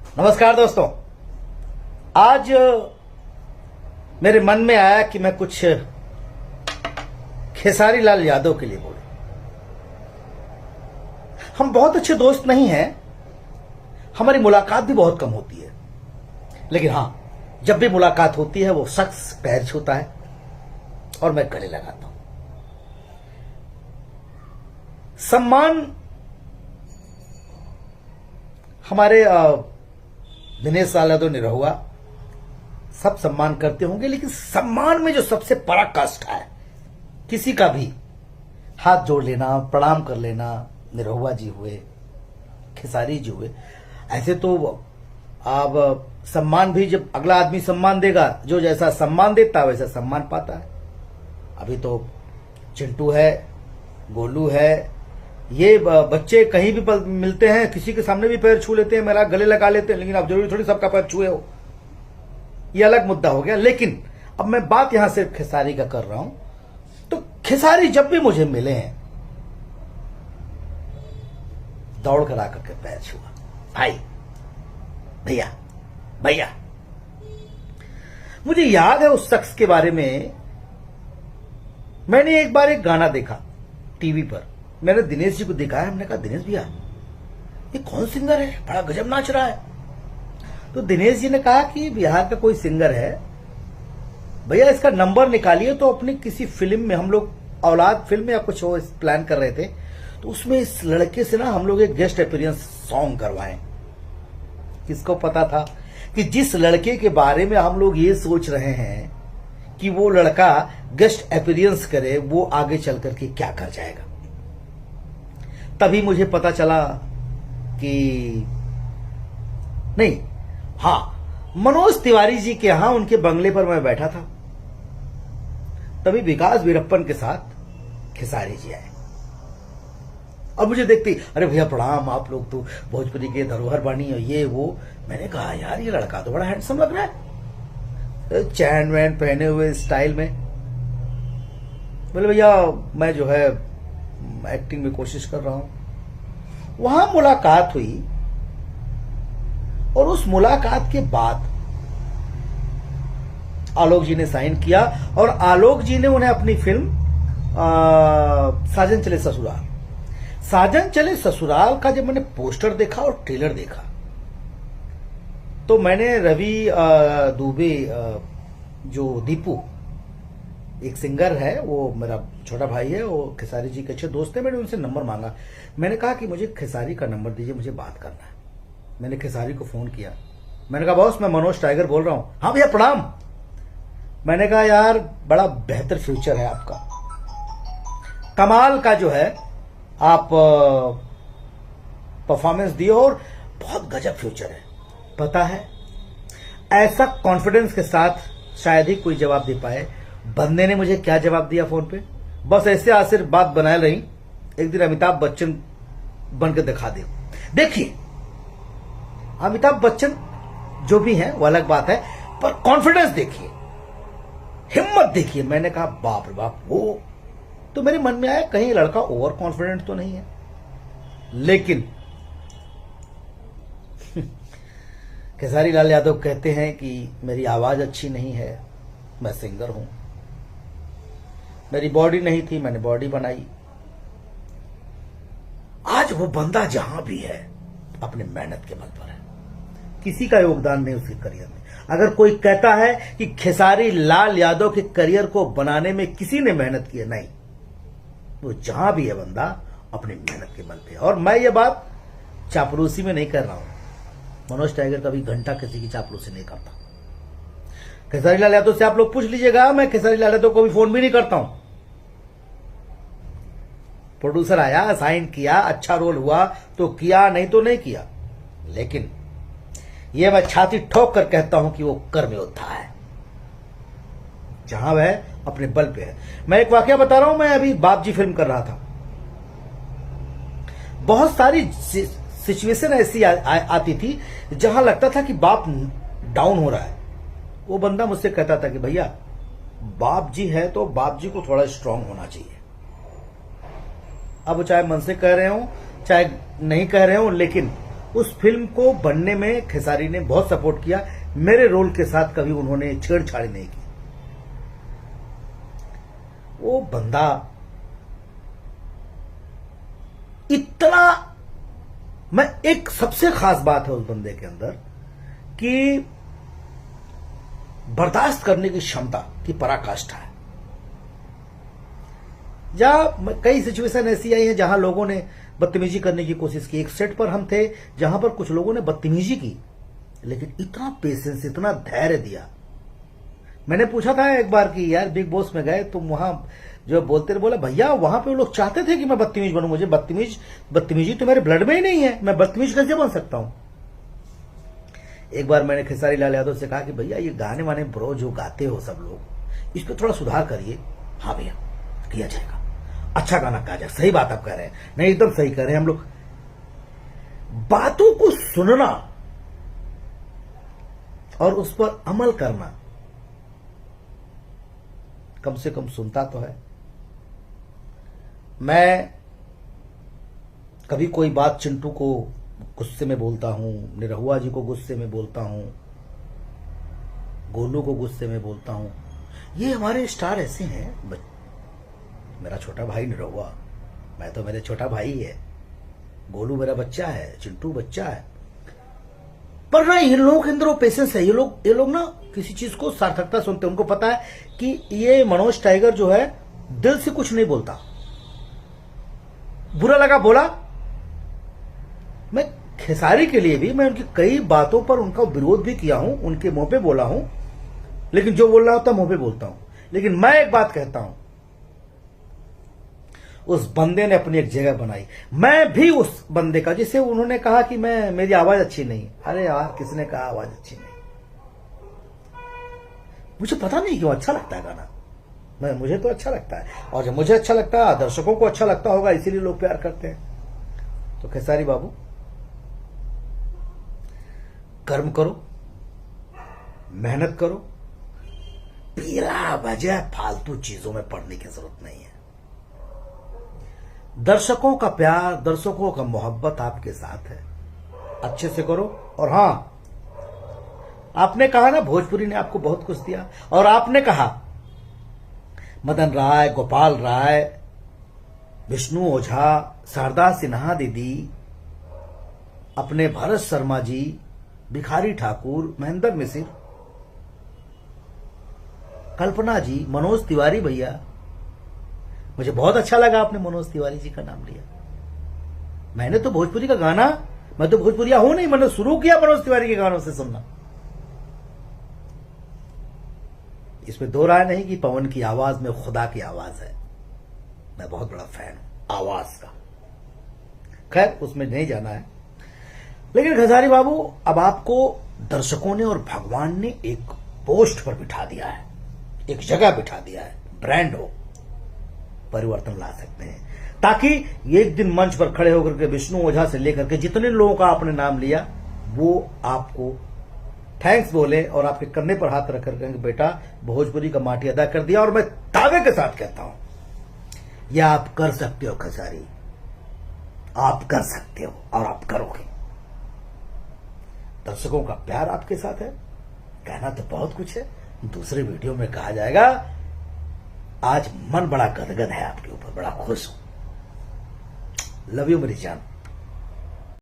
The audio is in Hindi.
नमस्कार दोस्तों। आज मेरे मन में आया कि मैं कुछ खेसारी लाल यादव के लिए बोलूं। हम बहुत अच्छे दोस्त नहीं हैं, हमारी मुलाकात भी बहुत कम होती है, लेकिन हां, जब भी मुलाकात होती है वो शख्स पैर छूता है और मैं गले लगाता हूं। सम्मान हमारे दिनेश लाल यादव निरहुआ सब सम्मान करते होंगे, लेकिन सम्मान में जो सबसे बड़ा कष्ट है, किसी का भी हाथ जोड़ लेना, प्रणाम कर लेना, निरहुआ जी हुए, खेसारी जी हुए, ऐसे तो अब सम्मान भी जब अगला आदमी सम्मान देगा, जो जैसा सम्मान देता है वैसा सम्मान पाता है। अभी तो चिंटू है, गोलू है, ये बच्चे कहीं भी मिलते हैं किसी के सामने भी पैर छू लेते हैं, मेरा गले लगा लेते हैं, लेकिन अब जरूरी थोड़ी सबका पैर छुए हो, ये अलग मुद्दा हो गया। लेकिन अब मैं बात यहां से खेसारी का कर रहा हूं, तो खेसारी जब भी मुझे मिले हैं दौड़ कर आकर के पैर छुआ, भाई, भैया भैया। मुझे याद है उस शख्स के बारे में, मैंने एक बार एक गाना देखा टीवी पर, मैंने दिनेश जी को दिखाया, हमने कहा दिनेश भैया ये कौन सिंगर है, बड़ा गजब नाच रहा है। तो दिनेश जी ने कहा कि बिहार का कोई सिंगर है भैया, इसका नंबर निकालिए। तो अपनी किसी फिल्म में, हम लोग औलाद फिल्म या कुछ हो प्लान कर रहे थे, तो उसमें इस लड़के से ना हम लोग एक गेस्ट अपीयरेंस सॉन्ग करवाएं। किसको पता था कि जिस लड़के के बारे में हम लोग ये सोच रहे हैं कि वो लड़का गेस्ट अपीयरेंस करे, वो आगे चल करके क्या कर जाएगा। तभी मुझे पता चला कि नहीं, हां, मनोज तिवारी जी के यहां उनके बंगले पर मैं बैठा था, तभी विकास वीरप्पन के साथ खेसारी जी आए और मुझे देखते, अरे भैया प्रणाम, आप लोग तो भोजपुरी के धरोहर बानी और ये वो। मैंने कहा यार ये लड़का तो बड़ा हैंडसम लग रहा है, चैन वैन पहने हुए स्टाइल में। बोले भैया मैं जो है एक्टिंग में कोशिश कर रहा हूं। वहां मुलाकात हुई और उस मुलाकात के बाद आलोक जी ने साइन किया और आलोक जी ने उन्हें अपनी फिल्म साजन चले ससुराल, साजन चले ससुराल का जब मैंने पोस्टर देखा और ट्रेलर देखा, तो मैंने रवि दुबे, जो दीपू एक सिंगर है, वो मेरा छोटा भाई है, वो खेसारी जी के अच्छे दोस्त है, मैंने उनसे नंबर मांगा। मैंने कहा कि मुझे खेसारी का नंबर दीजिए, मुझे बात करना है। मैंने खेसारी को फोन किया, मैंने कहा बॉस मैं मनोज टाइगर बोल रहा हूं। हाँ भैया प्रणाम। मैंने कहा यार बड़ा बेहतर फ्यूचर है आपका, कमाल का जो है आप परफॉर्मेंस दिए और बहुत गजब फ्यूचर है। पता है ऐसा कॉन्फिडेंस के साथ शायद ही कोई जवाब दे पाए। बंदे ने मुझे क्या जवाब दिया फोन पे, बस ऐसे आशीर्वाद बनाए रही, एक दिन अमिताभ बच्चन बन के दिखा दे। देखिए अमिताभ बच्चन जो भी है वो अलग बात है, पर कॉन्फिडेंस देखिए, हिम्मत देखिए। मैंने कहा बाप रे बाप, वो तो मेरे मन में आया कहीं लड़का ओवर कॉन्फिडेंट तो नहीं है। लेकिन खेसारी लाल यादव कहते हैं कि मेरी आवाज अच्छी नहीं है, मैं सिंगर हूं, मेरी बॉडी नहीं थी, मैंने बॉडी बनाई। आज वो बंदा जहां भी है अपने मेहनत के बल पर है, किसी का योगदान नहीं उसके करियर में। अगर कोई कहता है कि खेसारी लाल यादव के करियर को बनाने में किसी ने मेहनत की है, नहीं, वो जहां भी है बंदा अपनी मेहनत के बल पे। और मैं ये बात चापलूसी में नहीं कर रहा हूं, मनोज टाइगर कभी घंटा किसी की चापलूसी नहीं करता। खेसारी लाल यादव से आप लोग पूछ लीजिएगा, मैं खेसारी लाल यादव को भी फोन भी नहीं करता हूं। प्रोड्यूसर आया, साइन किया, अच्छा रोल हुआ तो किया, नहीं तो नहीं किया। लेकिन यह मैं छाती ठोक कर कहता हूं कि वो कर्म योद्धा है, जहां वह अपने बल पे है। मैं एक वाकया बता रहा हूं, मैं अभी बाप जी फिल्म कर रहा था, बहुत सारी सिचुएशन ऐसी आती थी जहां लगता था कि बाप डाउन हो रहा है। वो बंदा मुझसे कहता था कि भैया बाप जी है तो बाप जी को थोड़ा स्ट्रांग होना चाहिए। अब चाहे मन से कह रहे हो चाहे नहीं कह रहे हो, लेकिन उस फिल्म को बनने में खेसारी ने बहुत सपोर्ट किया। मेरे रोल के साथ कभी उन्होंने छेड़छाड़ नहीं की। वो बंदा इतना, मैं एक सबसे खास बात है उस बंदे के अंदर कि बर्दाश्त करने की क्षमता की पराकाष्ठा है। या कई सिचुएशन ऐसी आई हैं जहां लोगों ने बदतमीजी करने की कोशिश की। एक सेट पर हम थे जहां पर कुछ लोगों ने बदतमीजी की, लेकिन इतना पेशेंस, इतना धैर्य दिया। मैंने पूछा था एक बार कि यार बिग बॉस में गए तुम वहां जो बोलते रहे, बोला भैया वहां पे वो लोग चाहते थे कि मैं बदतमीज बनूं, मुझे बदतमीजी तो मेरे ब्लड में ही नहीं है, मैं बदतमीज कैसे बन सकता हूं। एक बार मैंने खेसारी लाल यादव से कहा कि भैया ये गाने वाने ब्रो जो गाते हो सब लोग, इस पर थोड़ा सुधार करिए। हाँ भैया किया जाएगा, अच्छा गाना कहा जाए। सही बात आप कह रहे हैं, नहीं एकदम सही कह रहे हैं। हम लोग बातों को सुनना और उस पर अमल करना, कम से कम सुनता तो है। मैं कभी कोई बात चिंटू को गुस्से में बोलता हूं, निरहुआ जी को गुस्से में बोलता हूं, गोलू को गुस्से में बोलता हूं। ये हमारे स्टार ऐसे हैं। मेरा छोटा भाई निरहुआ, मैं तो मेरे छोटा भाई है, गोलू मेरा बच्चा है, चिंटू बच्चा है। पर ना इन लोगों के अंदर वो पेशेंस है। ये लोग ना किसी चीज को सार्थकता सुनते हैं। उनको पता है कि ये मनोज टाइगर जो है दिल से कुछ नहीं बोलता। बुरा लगा बोला। मैं खेसारी के लिए भी मैं उनकी कई बातों पर उनका विरोध भी किया हूं, उनके मुंह पे बोला हूं, लेकिन जो बोल रहा होता मुंह पे बोलता हूं। लेकिन मैं एक बात कहता हूं, उस बंदे ने अपनी एक जगह बनाई। मैं भी उस बंदे का, जिसे उन्होंने कहा कि मेरी आवाज अच्छी नहीं। अरे यार किसने कहा आवाज अच्छी नहीं? मुझे पता नहीं क्यों अच्छा लगता है गाना। मुझे तो अच्छा लगता है, और जब मुझे अच्छा लगता है दर्शकों को अच्छा लगता होगा, इसीलिए लोग प्यार करते हैं। तो खेसारी बाबू कर्म करो, मेहनत करो, बिला वजह फालतू चीजों में पड़ने की जरूरत नहीं है। दर्शकों का प्यार, दर्शकों का मोहब्बत आपके साथ है, अच्छे से करो। और हां, आपने कहा ना भोजपुरी ने आपको बहुत कुछ दिया, और आपने कहा मदन राय, गोपाल राय, विष्णु ओझा, शारदा सिन्हा दीदी, अपने भरत शर्मा जी, भिखारी ठाकुर, महेंद्र मिसिर, कल्पना जी, मनोज तिवारी भैया। मुझे बहुत अच्छा लगा आपने मनोज तिवारी जी का नाम लिया। मैंने तो भोजपुरी का गाना, मैं तो भोजपुरिया हूं नहीं, मैंने शुरू किया मनोज तिवारी के गानों से सुनना। इसमें दो राय नहीं कि पवन की आवाज में खुदा की आवाज है। मैं बहुत बड़ा फैन हूं आवाज का। खैर उसमें नहीं जाना है। लेकिन खेसारी बाबू, अब आपको दर्शकों ने और भगवान ने एक पोस्ट पर बिठा दिया है, एक जगह बिठा दिया है। ब्रांड हो, परिवर्तन ला सकते हैं, ताकि एक दिन मंच पर खड़े होकर के विष्णु ओझा से लेकर के जितने लोगों का आपने नाम लिया, वो आपको थैंक्स बोले और आपके कंधे पर हाथ रख कर बेटा भोजपुरी का माटी अदा कर दिया। और मैं दावे के साथ कहता हूं, यह आप कर सकते हो खेसारी, आप कर सकते हो और आप करोगे। दर्शकों का प्यार आपके साथ है। कहना तो बहुत कुछ है, दूसरे वीडियो में कहा जाएगा। आज मन बड़ा गदगद है आपके ऊपर, बड़ा खुश हूं। लव यू मेरी जान।